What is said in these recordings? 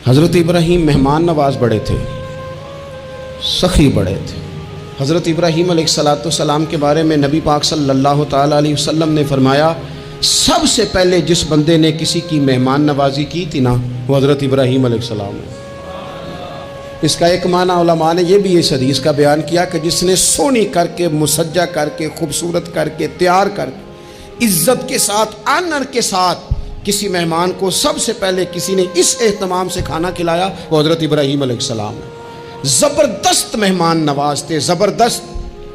حضرت ابراہیم مہمان نواز بڑے تھے، سخی بڑے تھے۔ حضرت ابراہیم علیہ السلام کے بارے میں نبی پاک صلی اللہ تعالیٰ علیہ وسلم نے فرمایا سب سے پہلے جس بندے نے کسی کی مہمان نوازی کی تھی نا وہ حضرت ابراہیم علیہ السلام ہے۔ اس کا ایک معنی علماء نے یہ بھی اس حدیث کا بیان کیا کہ جس نے سونی کر کے، مسجہ کر کے، خوبصورت کر کے، تیار کر کے، عزت کے ساتھ، آنر کے ساتھ کسی مہمان کو سب سے پہلے کسی نے اس اہتمام سے کھانا کھلایا وہ حضرت ابراہیم علیہ السلام ہے۔ زبردست مہمان نواز تھے، زبردست۔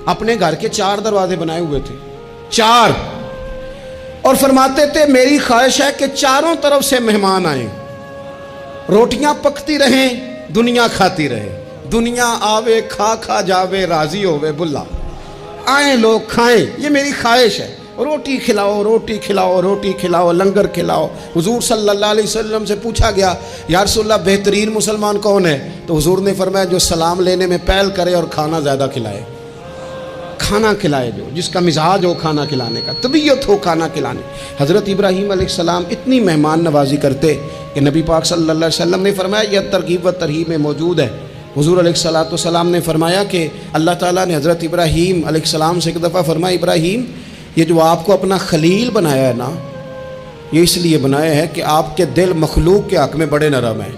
اپنے گھر کے 4 دروازے بنائے ہوئے تھے، 4، اور فرماتے تھے میری خواہش ہے کہ چاروں طرف سے مہمان آئیں، روٹیاں پکتی رہیں، دنیا کھاتی رہے، دنیا آوے کھا کھا جاوے راضی ہووے بلا، آئیں لوگ کھائیں، یہ میری خواہش ہے۔ روٹی کھلاؤ، روٹی کھلاؤ، روٹی کھلاؤ، لنگر کھلاؤ۔ حضور صلی اللہ علیہ وسلم سے پوچھا گیا یا رسول اللہ بہترین مسلمان کون ہے؟ تو حضور نے فرمایا جو سلام لینے میں پہل کرے اور کھانا زیادہ کھلائے، کھانا کھلائے، جو جس کا مزاج ہو کھانا کھلانے کا، طبیعت ہو کھانا کھلانے۔ حضرت ابراہیم علیہ السلام اتنی مہمان نوازی کرتے کہ نبی پاک صلی اللہ علیہ وسلم نے فرمایا یہ ترغیب و ترہیب میں موجود ہے۔ حضور علیہ السلام نے فرمایا کہ اللہ تعالیٰ نے حضرت ابراہیم علیہ السلام سے ایک دفعہ فرمایا ابراہیم یہ جو آپ کو اپنا خلیل بنایا ہے نا یہ اس لیے بنایا ہے کہ آپ کے دل مخلوق کے حق میں بڑے نرم ہیں،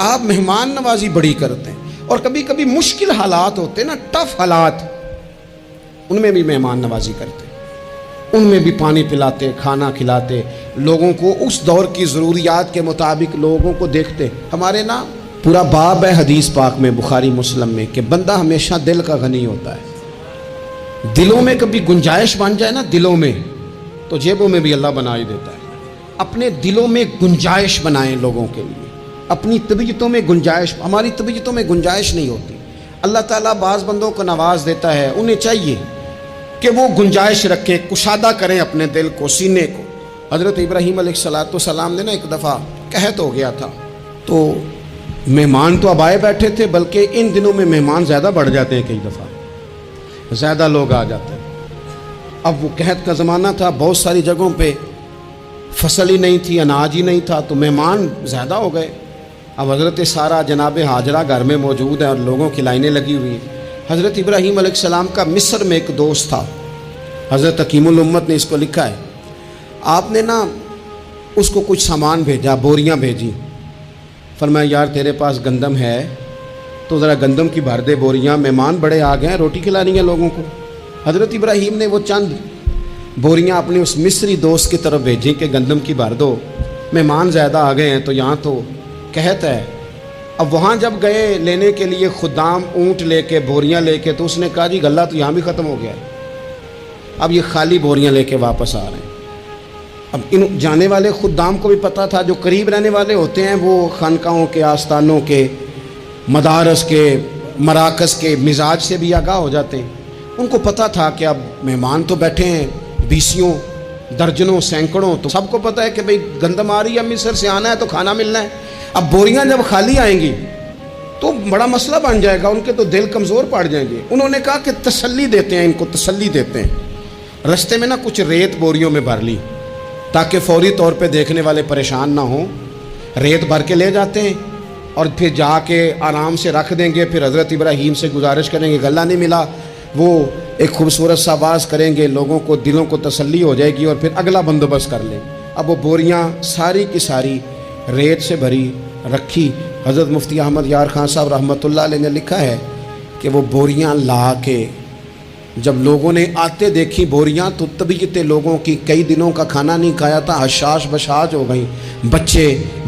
آپ مہمان نوازی بڑی کرتے ہیں، اور کبھی کبھی مشکل حالات ہوتے ہیں نا، ٹف حالات، ان میں بھی مہمان نوازی کرتے، ان میں بھی پانی پلاتے، کھانا کھلاتے، لوگوں کو اس دور کی ضروریات کے مطابق لوگوں کو دیکھتے۔ ہمارے نا پورا باب ہے حدیث پاک میں، بخاری مسلم میں، کہ بندہ ہمیشہ دل کا غنی ہوتا ہے۔ دلوں میں کبھی گنجائش بن جائے نا دلوں میں تو جیبوں میں بھی اللہ بنا ہی دیتا ہے۔ اپنے دلوں میں گنجائش بنائیں لوگوں کے لیے، اپنی طبیعتوں میں گنجائش، ہماری طبیعتوں میں گنجائش نہیں ہوتی۔ اللہ تعالیٰ بعض بندوں کو نواز دیتا ہے، انہیں چاہیے کہ وہ گنجائش رکھیں، کشادہ کریں اپنے دل کو، سینے کو۔ حضرت ابراہیم علیہ السلام نے نا ایک دفعہ قحط ہو گیا تھا، تو مہمان تو اب آئے بیٹھے تھے، بلکہ ان دنوں میں مہمان زیادہ بڑھ جاتے ہیں، کئی دفعہ زیادہ لوگ آ جاتے ہیں۔ اب وہ قحط کا زمانہ تھا، بہت ساری جگہوں پہ فصل ہی نہیں تھی، اناج ہی نہیں تھا، تو مہمان زیادہ ہو گئے۔ اب حضرت سارہ جناب ہاجرہ گھر میں موجود ہیں اور لوگوں کی لائنیں لگی ہوئی ہیں۔ حضرت ابراہیم علیہ السلام کا مصر میں ایک دوست تھا، حضرت حکیم الامت نے اس کو لکھا ہے، آپ نے نا اس کو کچھ سامان بھیجا، بوریاں بھیجی، فرمایا یار تیرے پاس گندم ہے تو ذرا گندم کی بھر دے بوریاں، مہمان بڑے آ گئے ہیں، روٹی کھلانی ہے لوگوں کو۔ حضرت ابراہیم نے وہ چند بوریاں اپنے اس مصری دوست کی طرف بھیجیں کہ گندم کی بھر دو، مہمان زیادہ آ گئے ہیں تو یہاں تو قحط ہے۔ اب وہاں جب گئے لینے کے لیے خدام اونٹ لے کے، بوریاں لے کے، تو اس نے کہا جی غلہ تو یہاں بھی ختم ہو گیا ہے، اب یہ خالی بوریاں لے کے واپس آ رہے ہیں۔ اب ان جانے والے خدام کو بھی پتہ تھا، جو قریب رہنے والے ہوتے ہیں وہ خانقاہوں کے، آستانوں کے، مدارس کے، مراکز کے مزاج سے بھی آگاہ ہو جاتے ہیں۔ ان کو پتہ تھا کہ اب مہمان تو بیٹھے ہیں بیسیوں، درجنوں، سینکڑوں، تو سب کو پتہ ہے کہ بھئی گندم آ رہی ہے، مصر سے آنا ہے تو کھانا ملنا ہے۔ اب بوریاں جب خالی آئیں گی تو بڑا مسئلہ بن جائے گا، ان کے تو دل کمزور پڑ جائیں گے۔ انہوں نے کہا کہ تسلی دیتے ہیں، ان کو تسلی دیتے ہیں۔ رستے میں نا کچھ ریت بوریوں میں بھر لی تاکہ فوری طور پہ دیکھنے والے پریشان نہ ہوں، ریت بھر کے لے جاتے ہیں اور پھر جا کے آرام سے رکھ دیں گے۔ پھر حضرت ابراہیم سے گزارش کریں گے غلہ نہیں ملا، وہ ایک خوبصورت سا آواز کریں گے، لوگوں کو دلوں کو تسلی ہو جائے گی اور پھر اگلا بندوبست کر لیں۔ اب وہ بوریاں ساری کی ساری ریت سے بھری رکھی۔ حضرت مفتی احمد یار خان صاحب رحمۃ اللہ علیہ نے لکھا ہے کہ وہ بوریاں لا کے جب لوگوں نے آتے دیکھی بوریاں تو طبیعتیں لوگوں کی، کئی دنوں کا کھانا نہیں کھایا تھا، حشاش بشاش ہو گئیں، بچے،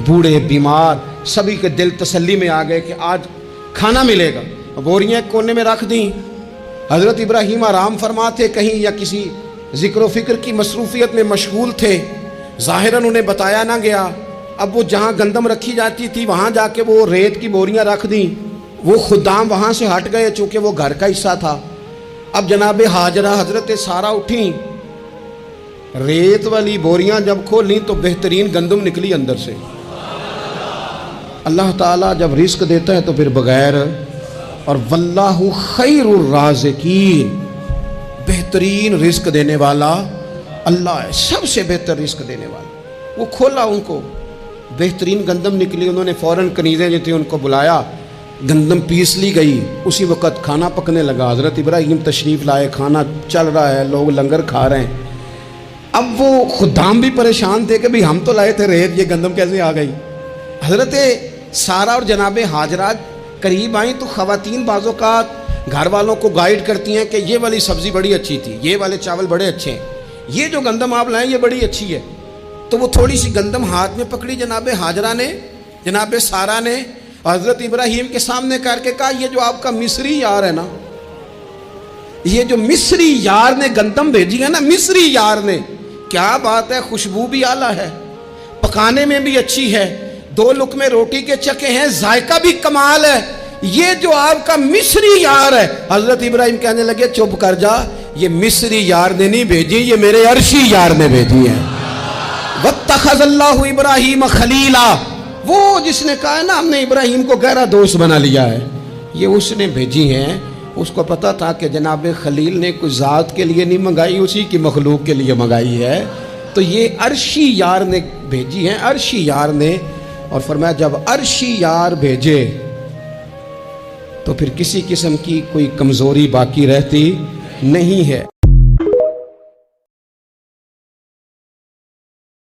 بوڑھے، بیمار، سبھی کے دل تسلی میں آ گئے کہ آج کھانا ملے گا۔ بوریاں ایک کونے میں رکھ دیں۔ حضرت ابراہیم آرام فرماتے کہیں یا کسی ذکر و فکر کی مصروفیت میں مشغول تھے، ظاہراً انہیں بتایا نہ گیا۔ اب وہ جہاں گندم رکھی جاتی تھی وہاں جا کے وہ ریت کی بوریاں رکھ دیں۔ وہ خدام وہاں سے ہٹ گئے چونکہ وہ گھر کا حصہ تھا۔ اب جناب ہاجرہ حضرت سارہ اٹھیں، ریت والی بوریاں جب کھولیں تو بہترین گندم نکلی اندر سے۔ اللہ تعالیٰ جب رزق دیتا ہے تو پھر بغیر، اور واللہ خیر الرازقین، بہترین رزق دینے والا اللہ ہے، سب سے بہتر رزق دینے والا۔ وہ کھولا ان کو، بہترین گندم نکلی. انہوں نے فوراً کنیزیں جو تھیں ان کو بلایا, گندم پیس لی گئی. اسی وقت کھانا پکنے لگا. حضرت ابراہیم تشریف لائے, کھانا چل رہا ہے, لوگ لنگر کھا رہے ہیں. اب وہ خدام بھی پریشان تھے کہ بھئی ہم تو لائے تھے ریت, یہ گندم کیسے آ گئی. حضرت سارہ اور جناب ہاجرہ قریب آئیں تو خواتین بعض اوقات گھر والوں کو گائیڈ کرتی ہیں کہ یہ والی سبزی بڑی اچھی تھی, یہ والے چاول بڑے اچھے ہیں, یہ جو گندم آپ لائیں یہ بڑی اچھی ہے. تو وہ تھوڑی سی گندم ہاتھ میں پکڑی جناب ہاجرہ نے, جناب سارہ نے, حضرت ابراہیم کے سامنے کر کے کہا یہ جو آپ کا مصری یار ہے نا, یہ جو مصری یار نے گندم بھیجی ہے نا, مصری یار نے, کیا بات ہے, خوشبو بھی اعلیٰ ہے, پکانے میں بھی اچھی ہے, 2 لقمے روٹی کے چکے ہیں, ذائقہ بھی کمال ہے, یہ جو آپ کا مصری یار ہے. حضرت ابراہیم کہنے لگے چپ کر جا, یہ مصری یار نے نہیں بھیجی, یہ میرے عرشی یار نے بھیجی ہے. واتخذ اللہ ابراہیم خلیلا, وہ جس نے کہا ہے نا ہم نے ابراہیم کو گہرا دوست بنا لیا ہے, یہ اس نے بھیجی ہیں. اس کو پتا تھا کہ جناب خلیل نے کوئی ذات کے لیے نہیں منگائی, اسی کی مخلوق کے لیے منگائی ہے, تو یہ عرشی یار نے بھیجی ہیں, عرشی یار نے. اور فرمایا جب عرشی یار بھیجے تو پھر کسی قسم کی کوئی کمزوری باقی رہتی نہیں ہے.